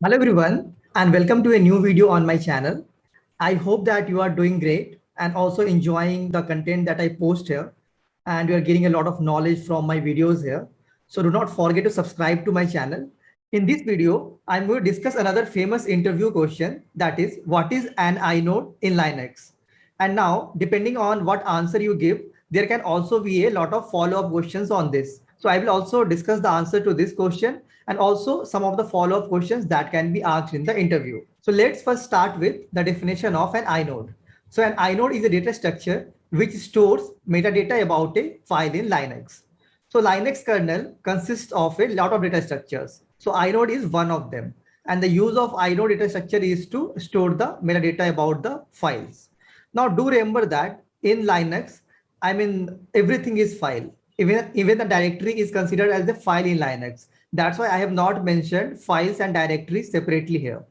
Hello everyone and welcome to a new video on my channel. I hope that you are doing great and also enjoying the content that I post here and you are getting a lot of knowledge from my videos here. So do not forget to subscribe to my channel. In this video, I'm going to discuss another famous interview question, that is what is an inode in Linux? And now depending on what answer you give, there can also be a lot of follow-up questions on this. So I will also discuss the answer to this question and also some of the follow-up questions that can be asked in the interview. So let's first start with the definition of an inode. So an inode is a data structure which stores metadata about a file in Linux. So Linux kernel consists of a lot of data structures. So inode is one of them. And the use of inode data structure is to store the metadata about the files. Now do remember that in Linux, everything is file. Even the directory is considered as a file in Linux. That's why I have not mentioned files and directories separately here.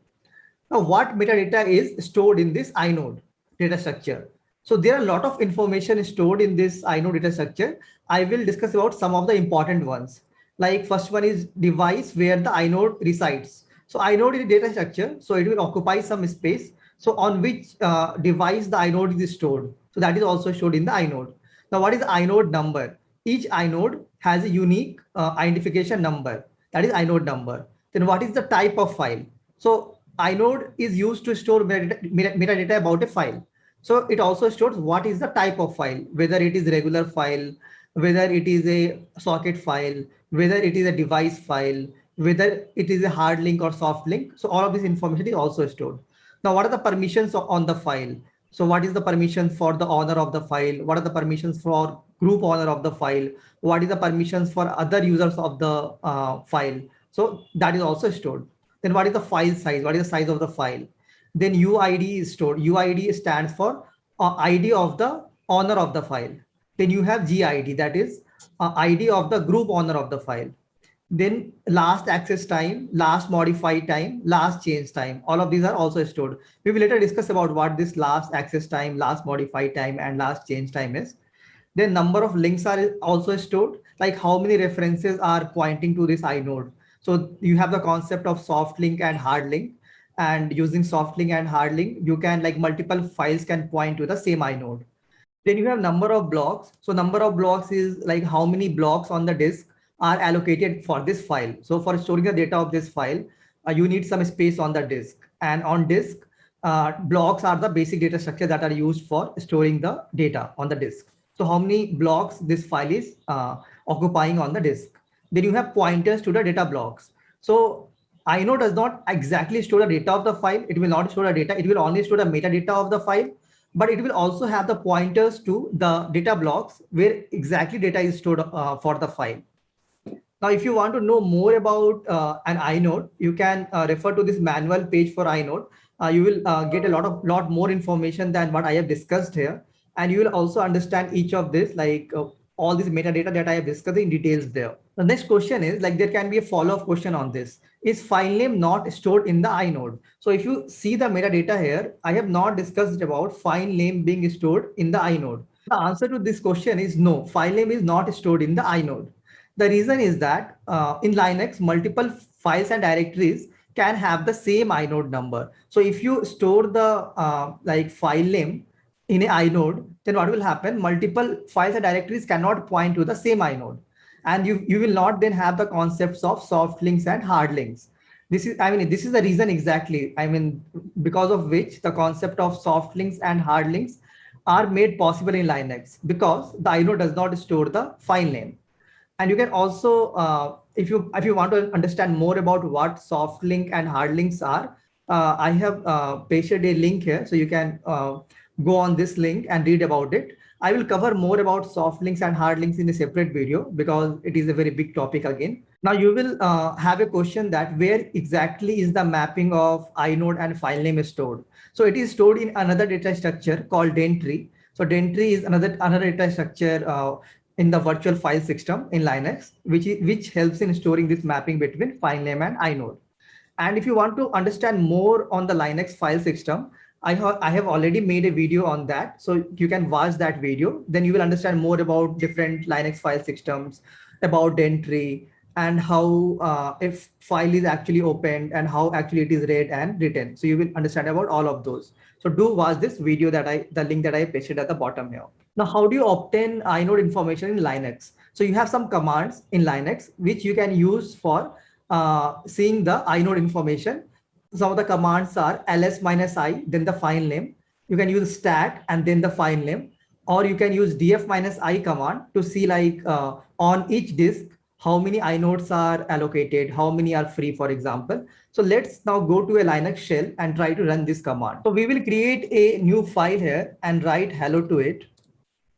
Now, what metadata is stored in this inode data structure? So there are a lot of information stored in this inode data structure. I will discuss about some of the important ones. Like first one is device where the inode resides. So inode is a data structure, so it will occupy some space. So on which device the inode is stored. So that is also stored in the inode. Now, what is the inode number? Each inode has a unique identification number, that is inode number. Then what is the type of file? So inode is used to store metadata about a file. So it also stores what is the type of file, whether it is regular file, whether it is a socket file, whether it is a device file, whether it is a hard link or soft link. So all of this information is also stored. Now, what are the permissions on the file? So what is the permission for the owner of the file? What are the permissions for group owner of the file? What is the permissions for other users of the file? So that is also stored. Then what is the file size? What is the size of the file? Then UID is stored. UID stands for ID of the owner of the file. Then you have GID, that is ID of the group owner of the file. Then last access time, last modify time, last change time, all of these are also stored. We will later discuss about what this last access time, last modify time and last change time is. Then number of links are also stored, like how many references are pointing to this inode. So you have the concept of soft link and hard link, and using soft link and hard link, you can like multiple files can point to the same inode. Then you have number of blocks. So number of blocks is like how many blocks on the disk are allocated for this file. So for storing the data of this file, you need some space on the disk, and on disk, blocks are the basic data structure that are used for storing the data on the disk. So how many blocks this file is occupying on the disk. Then you have pointers to the data blocks. So inode does not exactly store the data of the file. It will not store the data. It will only store the metadata of the file, but it will also have the pointers to the data blocks where exactly data is stored for the file. Now, if you want to know more about an inode, you can refer to this manual page for inode. You will get a lot more information than what I have discussed here, and you will also understand each of this, like all this metadata that I have discussed in details there. The next question is like there can be a follow-up question on this. Is file name not stored in the inode? So if you see the metadata here, I have not discussed about file name being stored in the inode. The answer to this question is no, file name is not stored in the inode. The reason is that in Linux, multiple files and directories can have the same inode number. So if you store the like file name in a inode, then what will happen? Multiple files and directories cannot point to the same inode. And you will not then have the concepts of soft links and hard links. This is the reason exactly. Because of which the concept of soft links and hard links are made possible in Linux, because the inode does not store the file name. And you can also, if you want to understand more about what soft link and hard links are, I have pasted a link here, so you can go on this link and read about it. I will cover more about soft links and hard links in a separate video because it is a very big topic again. Now you will have a question that where exactly is the mapping of inode and file name stored? So it is stored in another data structure called Dentry. So Dentry is another data structure in the virtual file system in Linux, which helps in storing this mapping between file name and inode. And if you want to understand more on the Linux file system, I have already made a video on that. So you can watch that video. Then you will understand more about different Linux file systems, about Dentry, and how if file is actually opened and how actually it is read and written. So you will understand about all of those. So do watch this video the link that I pasted at the bottom here. Now, how do you obtain inode information in Linux? So you have some commands in Linux which you can use for seeing the inode information. Some of the commands are ls-i, then the file name. You can use stat and then the file name, or you can use df-i command to see like on each disk how many inodes are allocated, how many are free, for example. So let's now go to a Linux shell and try to run this command. So we will create a new file here and write hello to it.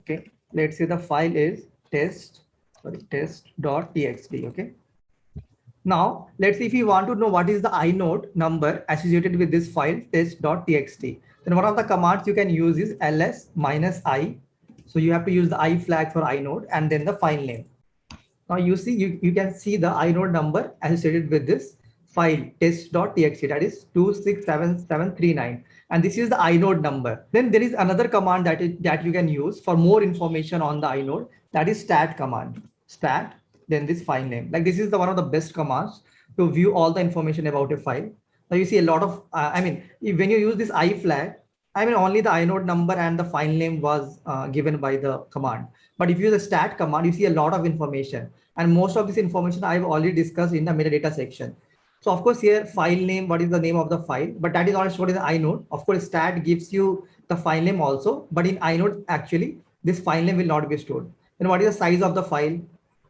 Okay, let's say the file is test.txt. Okay. Now let's see if you want to know what is the inode number associated with this file test.txt. Then one of the commands you can use is ls-i. So you have to use the I flag for inode and then the file name. Now you see, you can see the inode number associated with this file test.txt, that is 267739, and this is the inode number. Then there is another command that you can use for more information on the inode, that is stat command. Stat, then this file name. Like this is the one of the best commands to view all the information about a file. Now you see a lot of when you use this I flag, only the inode number and the file name was given by the command. But if you use the stat command, you see a lot of information, and most of this information I've already discussed in the metadata section. So of course here file name, what is the name of the file, but that is all stored in the inode. Of course stat gives you the file name also, but in inode actually this file name will not be stored. Then what is the size of the file,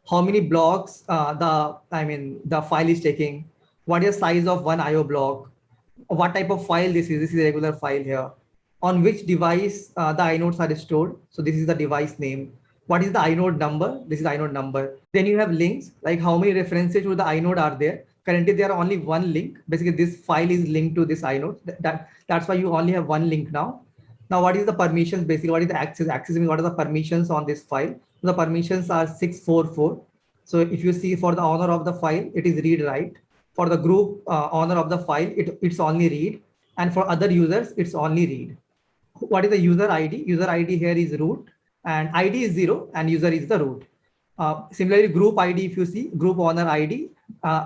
how many blocks the file is taking, what is the size of one IO block, what type of file this is a regular file here, on which device the inodes are stored. So this is the device name. What is the inode number? This is inode number. Then you have links, like how many references to the inode are there. Currently there are only one link. Basically this file is linked to this inode. That's why you only have one link now. Now what is the permissions? Basically what is the access? Access means what are the permissions on this file? So the permissions are 644. So if you see for the owner of the file, it is read write. For the group owner of the file, it's only read. And for other users, it's only read. What is the user ID? User ID here is root, and ID is 0 and user is the root. Similarly, group ID, if you see group owner ID,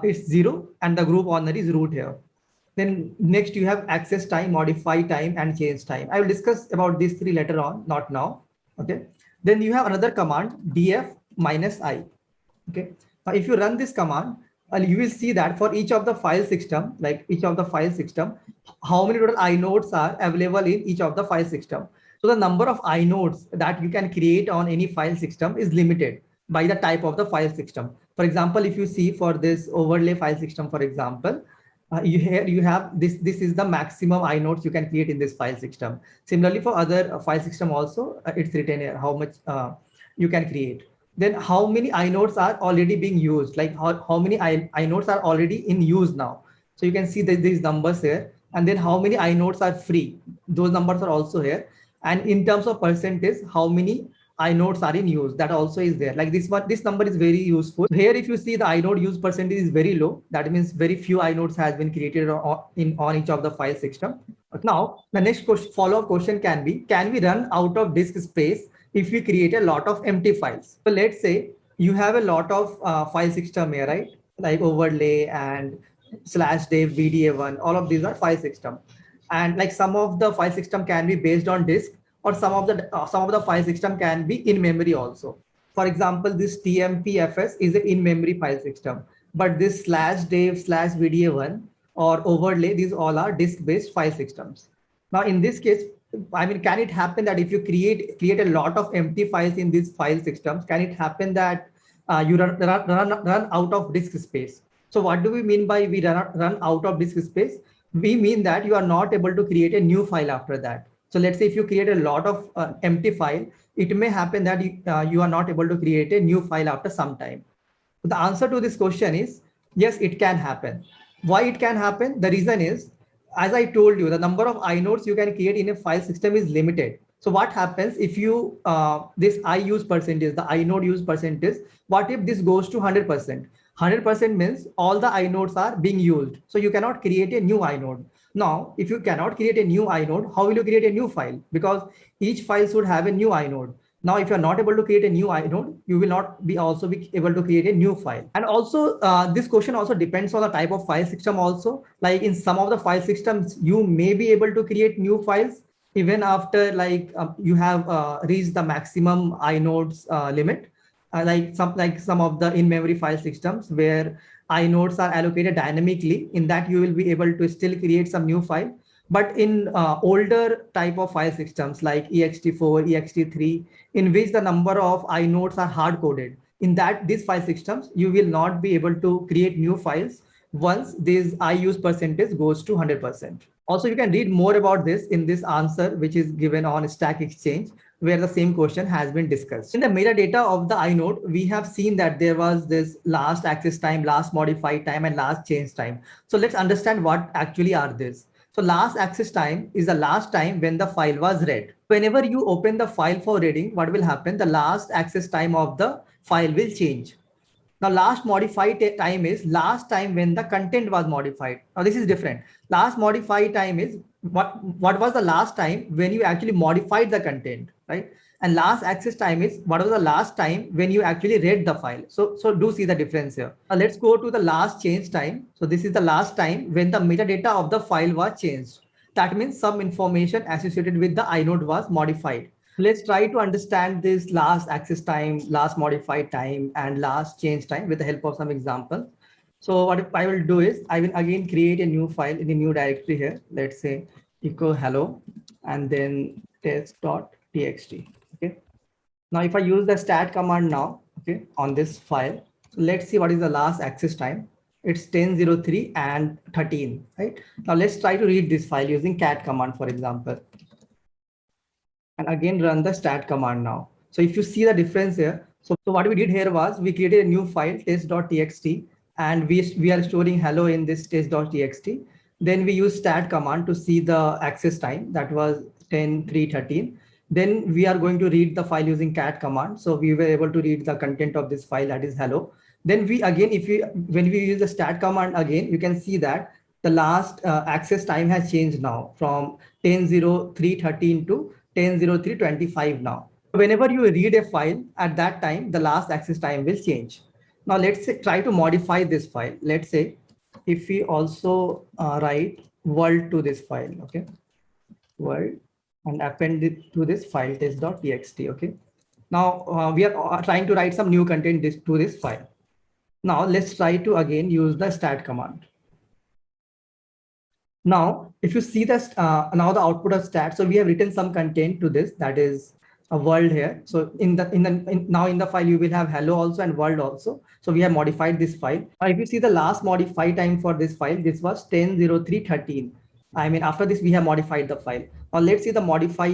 it's 0 and the group owner is root here. Then next you have access time, modify time, and change time. I will discuss about these three later on, not now. Okay. Then you have another command, df-i. Okay. Now if you run this command, you will see that for each of the file system, how many total inodes are available in each of the file system. So the number of inodes that you can create on any file system is limited by the type of the file system. For example, if you see for this overlay file system, for example, you have this is the maximum inodes you can create in this file system. Similarly, for other file system also, it's written here how much you can create. Then how many inodes are already being used, like how many inodes are already in use now. So you can see that these numbers here, and then how many inodes are free, those numbers are also here. And in terms of percentage, how many inodes are in use, that also is there. Like this one, this number is very useful. Here if you see the inode use percentage is very low, that means very few inodes has been created on each of the file system. Now the next follow-up question can be, can we run out of disk space if we create a lot of empty files? So let's say you have a lot of file system here, right? Like overlay and /dev, VDA1, all of these are file system. And like some of the file system can be based on disk, or some of the file system can be in memory also. For example, this TMPFS is an in-memory file system, but this /dev, /VDA1 or overlay, these all are disk-based file systems. Now in this case, can it happen that if you create a lot of empty files in these file systems, can it happen that you run out of disk space? So what do we mean by we run out of disk space? We mean that you are not able to create a new file after that. So let's say if you create a lot of empty file, it may happen that you are not able to create a new file after some time. So the answer to this question is yes, it can happen. Why it can happen? The reason is, as I told you, the number of inodes you can create in a file system is limited. So what happens if you, this I use percentage, the inode use percentage, what if this goes to 100%? 100% means all the inodes are being used. So you cannot create a new inode. Now, if you cannot create a new inode, how will you create a new file? Because each file should have a new inode. Now, if you're not able to create a new inode, you will not be also be able to create a new file. And also this question also depends on the type of file system also. Like in some of the file systems, you may be able to create new files even after like you have reached the maximum inodes limit. Like some of the in-memory file systems where inodes are allocated dynamically, in that you will be able to still create some new file. But in older type of file systems like ext4, ext3, in which the number of inodes are hard coded, in that these file systems, you will not be able to create new files once this I use percentage goes to 100%. Also, you can read more about this in this answer, which is given on Stack Exchange, where the same question has been discussed. In the metadata of the inode, we have seen that there was this last access time, last modified time, and last change time. So let's understand what actually are this. So last access time is the last time when the file was read. Whenever you open the file for reading, what will happen? The last access time of the file will change. Now, last modified time is last time when the content was modified. Now, this is different. Last modified time is what was the last time when you actually modified the content, right? And last access time is what was the last time when you actually read the file. So do see the difference here. Now, let's go to the last change time. So this is the last time when the metadata of the file was changed. That means some information associated with the inode was modified. Let's try to understand this last access time, last modified time, and last change time with the help of some example. So what I will do is I will again create a new file in a new directory here. Let's say echo hello and then test.txt. Okay. Now if I use the stat command now, okay, on this file, so let's see what is the last access time. It's 10:03 and 13, right? Now let's try to read this file using cat command, for example. And again run the stat command now. So if you see the difference here, so what we did here was we created a new file test.txt and we are storing hello in this test.txt. Then we use stat command to see the access time, that was 10:03:13. Then we are going to read the file using cat command. So we were able to read the content of this file, that is hello. Then we again, when we use the stat command again, you can see that the last access time has changed now from 10:03:13 to 10:03:25 now. Whenever you read a file at that time, the last access time will change. Now let's say, try to modify this file. Let's say if we also write world to this file, okay, world, and append it to this file test.txt. Okay. Now we are trying to write some new content to this file. Now let's try to again use the stat command. Now, if you see this, now the output of stat, so we have written some content to this, that is a world here. So now in the file, you will have hello also and world also. So we have modified this file. Now, if you see the last modified time for this file, this was 10:03:13. I mean, after this, we have modified the file. Now let's see the modify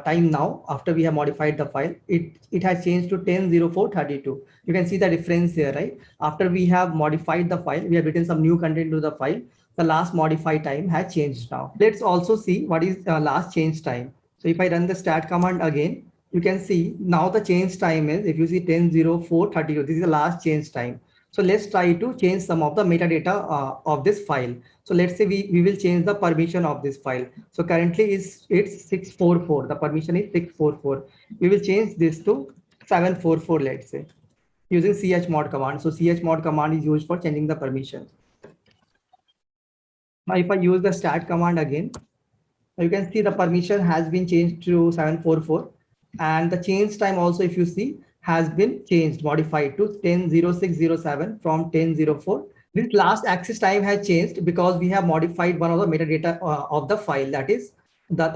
time now. After we have modified the file, it has changed to 10:04:32. You can see the difference here, right? After we have modified the file, we have written some new content to the file. The last modify time has changed now. Let's also see what is last change time. So if I run the stat command again, you can see now the change time is, if you see 10:04:32, this is the last change time. So let's try to change some of the metadata of this file. So let's say we will change the permission of this file. So currently it's 644. The permission is 644. We will change this to 744, let's say, using chmod command. So chmod command is used for changing the permissions. Now, if I use the stat command again, you can see the permission has been changed to 744, and the change time also, if you see, has been changed, modified to 10:06:07 from 10:04. This last access time has changed because we have modified one of the metadata of the file, that is the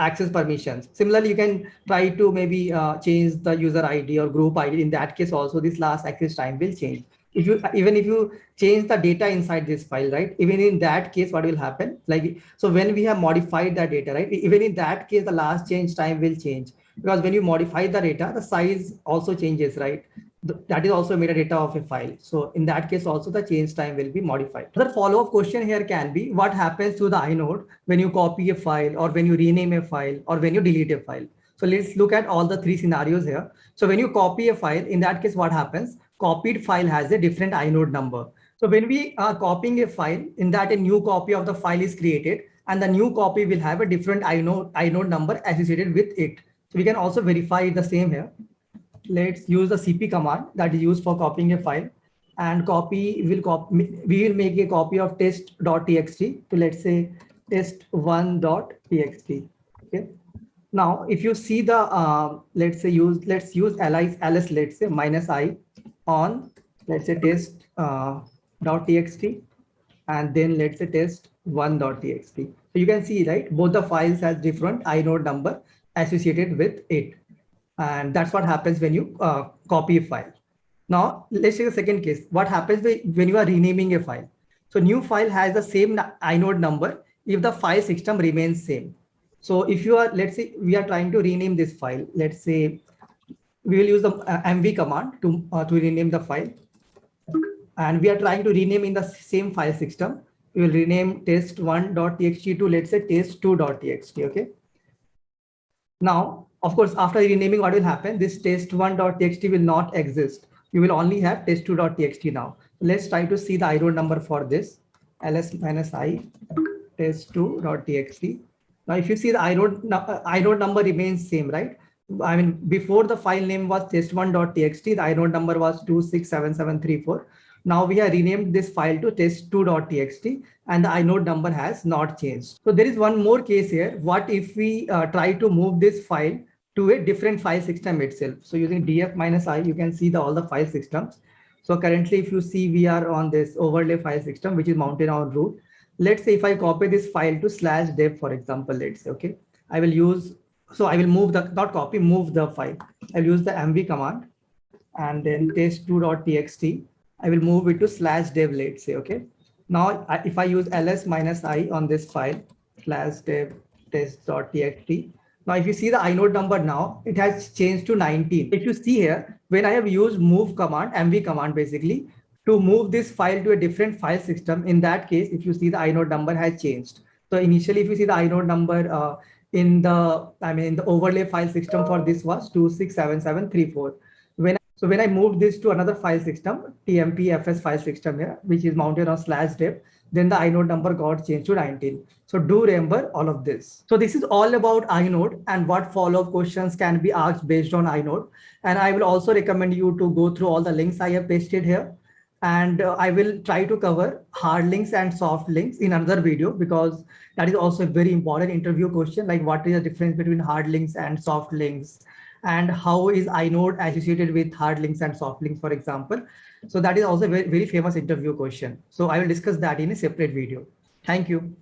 access permissions. Similarly, you can try to maybe change the user ID or group ID. In that case also, this last access time will change. Even if you change the data inside this file, right, even in that case, what will happen, like, so when we have modified the data, right, even in that case, the last change time will change, because when you modify the data, the size also changes, right? That is also metadata of a file. So in that case also, the change time will be modified. The follow-up question here can be, what happens to the inode when you copy a file, or when you rename a file, or when you delete a file? So let's look at all the three scenarios here. So when you copy a file, in that case, what happens? Copied file has a different inode number. So when we are copying a file, in that a new copy of the file is created, and the new copy will have a different inode number associated with it. So we can also verify the same here. Let's use the cp command that is used for copying a file, and we will make a copy of test.txt to, let's say, test1.txt. Okay. Now, if you see the let's use ls, let's say -i on, let's say, test.txt, and then let's say test1.txt. So you can see, right, both the files has different inode number associated with it. And that's what happens when you copy a file. Now, let's take the second case. What happens when you are renaming a file? So new file has the same inode number if the file system remains same. So if you are, let's say, we are trying to rename this file. Let's say we will use the mv command to rename the file. And we are trying to rename in the same file system. We will rename test1.txt to, let's say, test2.txt. Okay. Now, of course, after renaming, what will happen? This test1.txt will not exist. You will only have test2.txt now. Let's try to see the inode number for this. ls-i test2.txt. Now, if you see the inode number remains same, right? I mean, before the file name was test1.txt, the inode number was 267734. Now we have renamed this file to test2.txt and the inode number has not changed. So there is one more case here. What if we try to move this file to a different file system itself? So using df-i, you can see all the file systems. So currently, if you see, we are on this overlay file system, which is mounted on root. Let's say if I copy this file to /dev, for example, let's say, okay, I will use, so I will move the, not copy, move the file. I'll use the mv command and then test2.txt. I will move it to /dev, let's say, okay. Now, if I use ls-i on this file, /dev test.txt. Now, if you see the inode number now, it has changed to 19. If you see here, when I have used move command, mv command, basically, to move this file to a different file system, in that case, if you see the inode number has changed. So initially, if you see the inode number in the overlay file system for this was 267734. So when I moved this to another file system, tmpfs file system here, which is mounted on /dev, then the inode number got changed to 19. So do remember all of this. So this is all about inode and what follow-up questions can be asked based on inode. And I will also recommend you to go through all the links I have pasted here. And I will try to cover hard links and soft links in another video, because that is also a very important interview question, like what is the difference between hard links and soft links, and how is inode associated with hard links and soft links, for example. So that is also a very, very famous interview question. So I will discuss that in a separate video. Thank you.